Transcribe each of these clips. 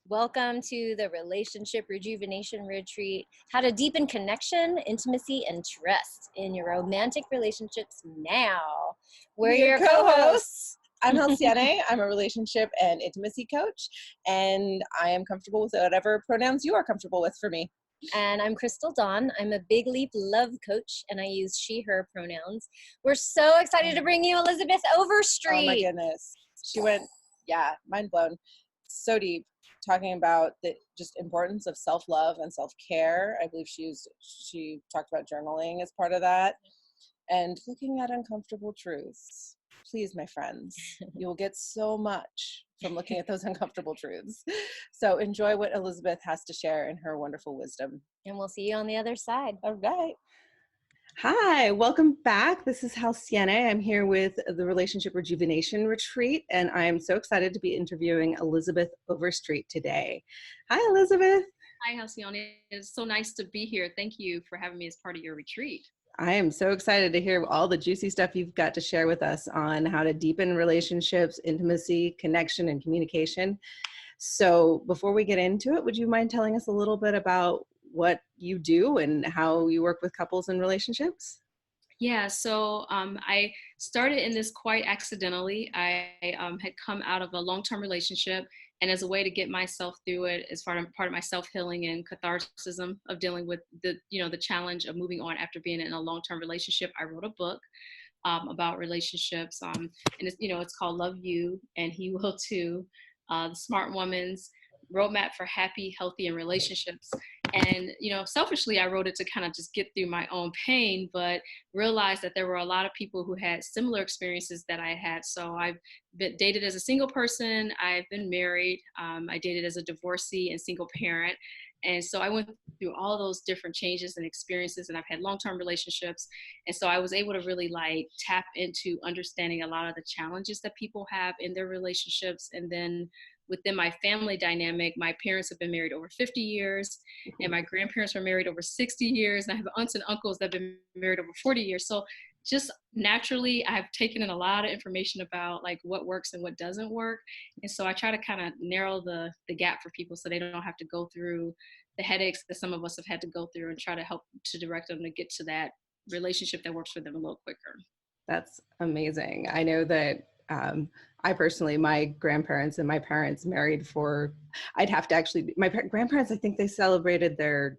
Welcome to the Relationship Rejuvenation Retreat. How to deepen connection, intimacy, and trust in your romantic relationships now. We're your co-hosts. I'm Halcyone. I'm a relationship and intimacy coach, and I am comfortable with whatever pronouns you are comfortable with for me. And I'm Crystal Dawn. I'm a Big Leap love coach, and I use she, her pronouns. We're so excited to bring you Elizabeth Overstreet. Oh my goodness. She went, mind blown. So deep, talking about the just importance of self-love and self-care. I believe she talked about journaling as part of that, and looking at uncomfortable truths. Please, my friends, you will get so much from looking at those uncomfortable truths. So enjoy what Elizabeth has to share in her wonderful wisdom. And we'll see you on the other side. All right. Hi, welcome back. This is Halcyone. I'm here with the Relationship Rejuvenation Retreat, and I'm so excited to be interviewing Elizabeth Overstreet today. Hi, Elizabeth. Hi, Halcyone. It's so nice to be here. Thank you for having me as part of your retreat. I am so excited to hear all the juicy stuff you've got to share with us on how to deepen relationships, intimacy, connection, and communication. So before we get into it, would you mind telling us a little bit about what you do and how you work with couples and relationships? Yeah, so I started in this quite accidentally. I had come out of a long-term relationship, and as a way to get myself through it, as part of my self-healing and catharsis of dealing with the challenge of moving on after being in a long-term relationship, I wrote a book about relationships, and it's called Love You and He Will Too, the Smart Woman's Roadmap for Happy, Healthy, and Relationships. And, selfishly, I wrote it to kind of just get through my own pain, but realized that there were a lot of people who had similar experiences that I had. So I've been dated as a single person. I've been married. I dated as a divorcee and single parent. And so I went through all those different changes and experiences, and I've had long-term relationships. And so I was able to really tap into understanding a lot of the challenges that people have in their relationships. And then within my family dynamic, my parents have been married over 50 years, and my grandparents were married over 60 years. And I have aunts and uncles that have been married over 40 years. So just naturally, I've taken in a lot of information about what works and what doesn't work. And so I try to kind of narrow the gap for people so they don't have to go through the headaches that some of us have had to go through, and try to help to direct them to get to that relationship that works for them a little quicker. That's amazing. I know that I personally, my grandparents and my parents married for, I'd have to actually, my grandparents, I think they celebrated their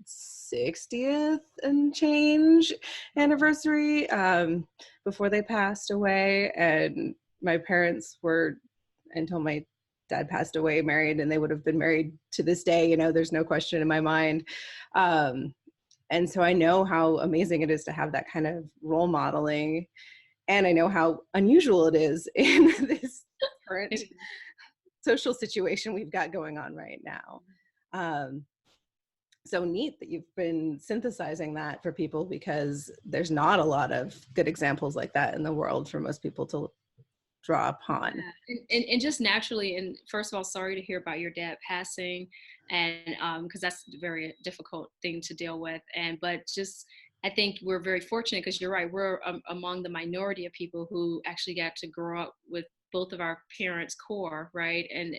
60th and change anniversary before they passed away. And my parents were, until my dad passed away, married, and they would have been married to this day. There's no question in my mind. And so I know how amazing it is to have that kind of role modeling. And I know how unusual it is in this current social situation we've got going on right now. So neat that you've been synthesizing that for people, because there's not a lot of good examples like that in the world for most people to draw upon. Yeah. And just naturally, and first of all, sorry to hear about your dad passing, and because that's a very difficult thing to deal with. But I think we're very fortunate, because you're right, we're among the minority of people who actually got to grow up with both of our parents' core, right? And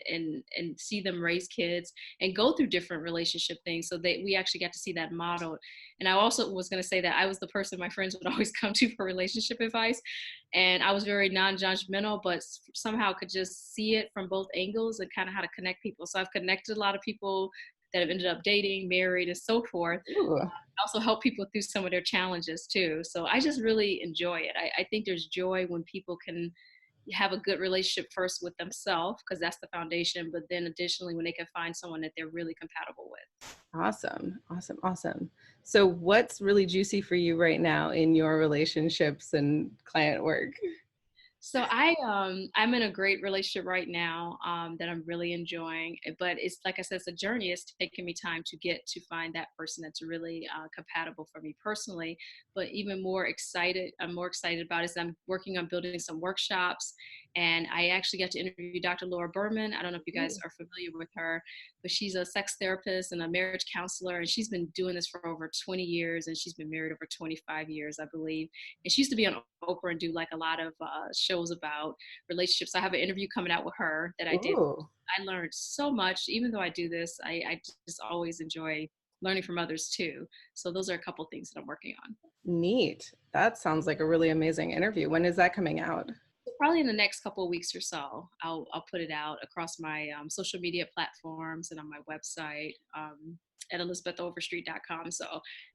see them raise kids and go through different relationship things. So we actually got to see that modeled. And I also was going to say that I was the person my friends would always come to for relationship advice. And I was very non-judgmental, but somehow could just see it from both angles and kind of how to connect people. So I've connected a lot of people that have ended up dating, married, and so forth. Also help people through some of their challenges too. So I just really enjoy it. I think there's joy when people can have a good relationship first with themselves, because that's the foundation, but then additionally when they can find someone that they're really compatible with. Awesome. So what's really juicy for you right now in your relationships and client work? So I'm in a great relationship right now that I'm really enjoying, but it's like I said, it's a journey. It's taken me time to get to find that person that's really compatible for me personally. But even more excited, I'm more excited about is I'm working on building some workshops And I actually got to interview Dr. Laura Berman. I don't know if you guys are familiar with her, but she's a sex therapist and a marriage counselor. And she's been doing this for over 20 years. And she's been married over 25 years, I believe. And she used to be on Oprah and do like a lot of shows about relationships. I have an interview coming out with her that I did. I learned so much. Even though I do this, I just always enjoy learning from others too. So those are a couple things that I'm working on. Neat. That sounds like a really amazing interview. When is that coming out? Probably in the next couple of weeks or so. I'll put it out across my social media platforms and on my website at elizabethoverstreet.com. So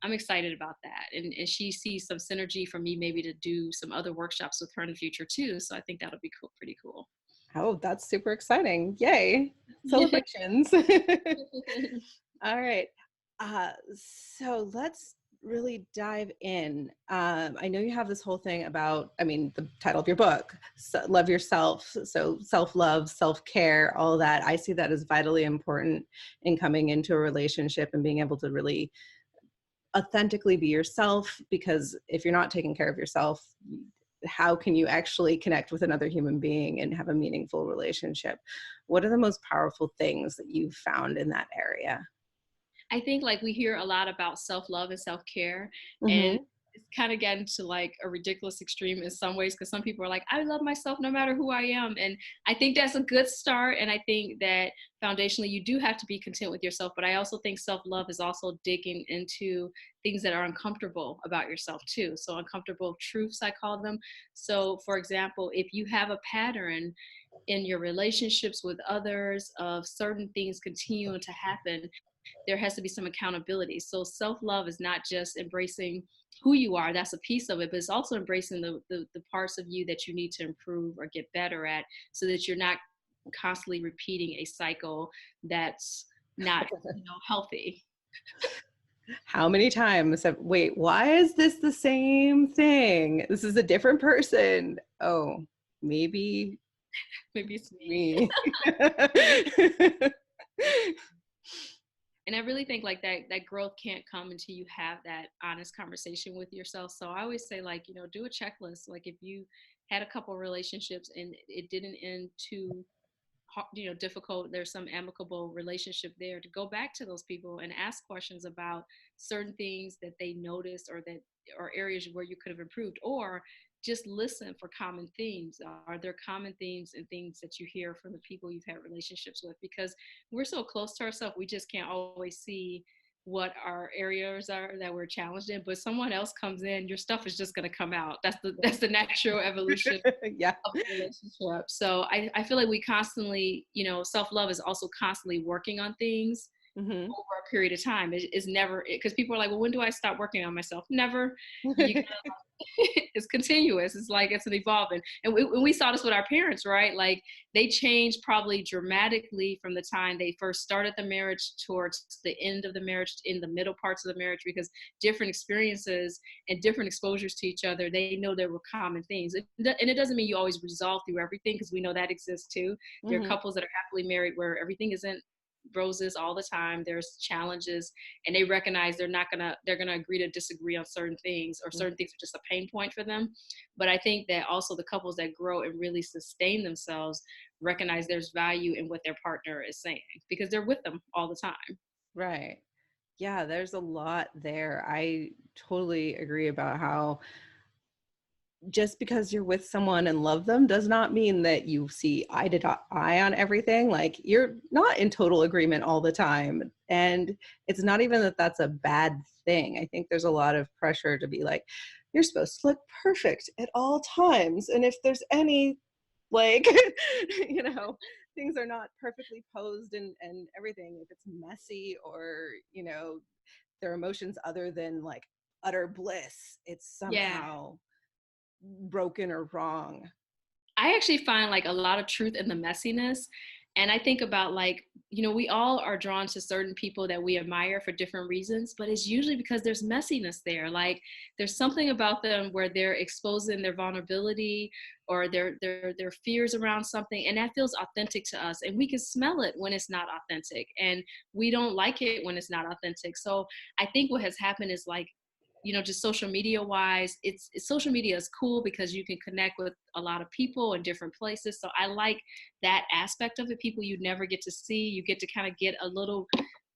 I'm excited about that. And she sees some synergy for me maybe to do some other workshops with her in the future too. So I think that'll be cool, pretty cool. Oh, that's super exciting. Yay. Celebrations. All right. So let's really dive in. I know you have this whole thing about, the title of your book, Love Yourself. So self-love, self-care, all that. I see that as vitally important in coming into a relationship and being able to really authentically be yourself, because if you're not taking care of yourself, how can you actually connect with another human being and have a meaningful relationship? What are the most powerful things that you've found in that area? I think like we hear a lot about self-love and self-care, and it's kind of gotten to like a ridiculous extreme in some ways, because some people are like, I love myself no matter who I am. And I think that's a good start. And I think that foundationally you do have to be content with yourself. But I also think self-love is also digging into things that are uncomfortable about yourself too. So uncomfortable truths, I call them. So for example, if you have a pattern in your relationships with others of certain things continuing to happen, there has to be some accountability. So self-love is not just embracing who you are, that's a piece of it, but it's also embracing the parts of you that you need to improve or get better at, so that you're not constantly repeating a cycle that's not healthy. How many times wait, why is this the same thing? This is a different person. Oh, maybe it's me. And I really think like that growth can't come until you have that honest conversation with yourself. So I always say, like, do a checklist. Like if you had a couple relationships and it didn't end too difficult, there's some amicable relationship there, to go back to those people and ask questions about certain things that they noticed, or areas where you could have improved, or just listen for common themes. Are there common themes and things that you hear from the people you've had relationships with? Because we're so close to ourselves, we just can't always see what our areas are that we're challenged in. But someone else comes in, your stuff is just going to come out. That's the natural evolution of the relationship. So I feel like we constantly, self-love is also constantly working on things over a period of time. It's never, because people are like, well, when do I stop working on myself? Never. It's continuous. It's like it's an evolving. And we saw this with our parents, right? Like they changed probably dramatically from the time they first started the marriage towards the end of the marriage, in the middle parts of the marriage, because different experiences and different exposures to each other, they know there were common things. And it doesn't mean you always resolve through everything, because we know that exists too. There are couples that are happily married where everything isn't roses all the time. There's challenges, and they recognize they're gonna agree to disagree on certain things, or certain things are just a pain point for them. But I think that also the couples that grow and really sustain themselves recognize there's value in what their partner is saying, because they're with them all the time. Right. Yeah, there's a lot there. I totally agree about how just because you're with someone and love them does not mean that you see eye to eye on everything. Like you're not in total agreement all the time. And it's not even that that's a bad thing. I think there's a lot of pressure to be like, you're supposed to look perfect at all times. And if there's any, like, things are not perfectly posed and everything, if it's messy or, their emotions other than like utter bliss, it's somehow broken or wrong. I actually find like a lot of truth in the messiness. And I think about like, we all are drawn to certain people that we admire for different reasons, but it's usually because there's messiness there. Like there's something about them where they're exposing their vulnerability or their fears around something. And that feels authentic to us. And we can smell it when it's not authentic. And we don't like it when it's not authentic. So I think what has happened is like, just social media wise, social media is cool because you can connect with a lot of people in different places. So I like that aspect of it. People you never get to see, you get to kind of get a little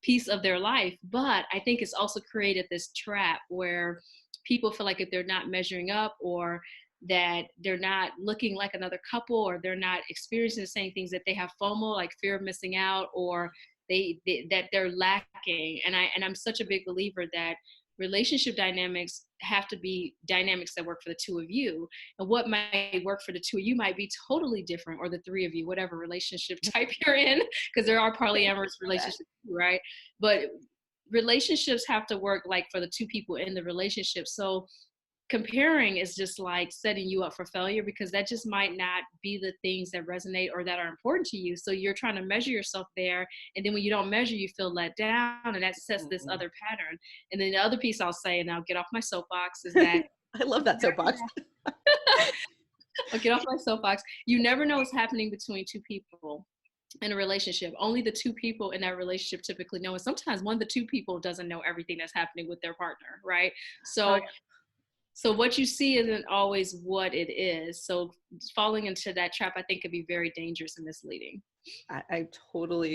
piece of their life. But I think it's also created this trap where people feel like if they're not measuring up, or that they're not looking like another couple, or they're not experiencing the same things, that they have FOMO, like fear of missing out, or that they're lacking. And I'm such a big believer that relationship dynamics have to be dynamics that work for the two of you, and what might work for the two of you might be totally different, or the three of you, whatever relationship type you're in, because there are polyamorous relationships too, right? But relationships have to work like for the two people in the relationship. So comparing is just like setting you up for failure, because that just might not be the things that resonate or that are important to you. So you're trying to measure yourself there, and then when you don't measure, you feel let down, and that sets this other pattern. And then the other piece I'll say, and I'll get off my soapbox, is that I love that soapbox. I'll get off my soapbox. You never know what's happening between two people in a relationship. Only the two people in that relationship typically know, and sometimes one of the two people doesn't know everything that's happening with their partner, right? So So what you see isn't always what it is. So falling into that trap, I think, could be very dangerous and misleading. I totally